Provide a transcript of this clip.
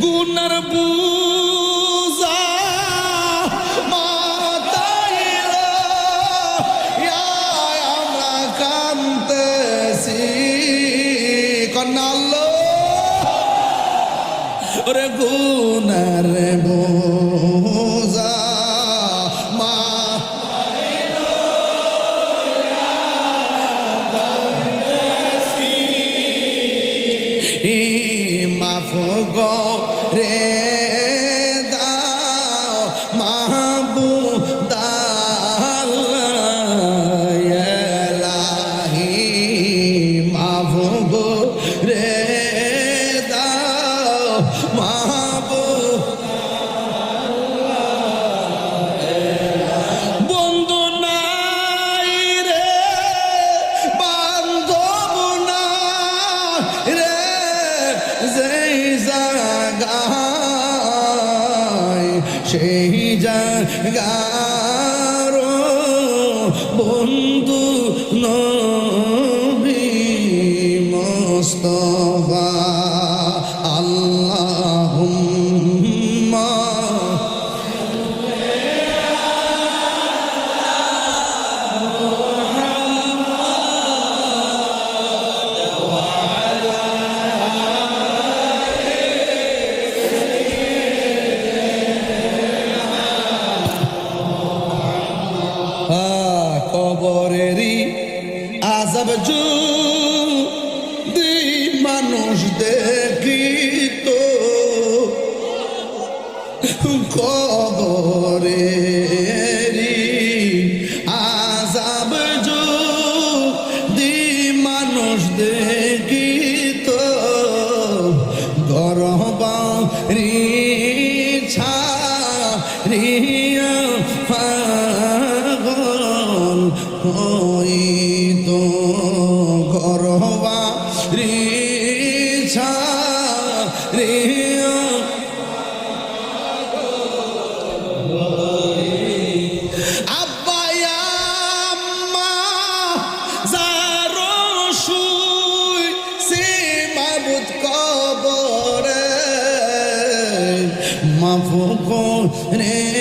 গুনার বুঝা মাথায় লইয়া আমরা কাঁদতেছি কন্যা আল্লাহ ওরে গুনার বুঝা মাফ গো রে দাও মাহবুব এলাহি মাফ গো রে দাও মাহবুব বন্ধু নাই রে বান্ধব নাই রে যেই জায়গায় সেই জায়গার বন্ধু নবী মুস্তাফা আল্লাহুম্মা কবরেরই আযাব যদি মানুষ দেখিত কবরেরই আযাব যদি মানুষ দেখিত গরবারি ছাড়িয়া হইত গরবারি ছাড়িয়া আব্বা আম্মা যারো শুইছে মাবুদ কবরে মাফ করে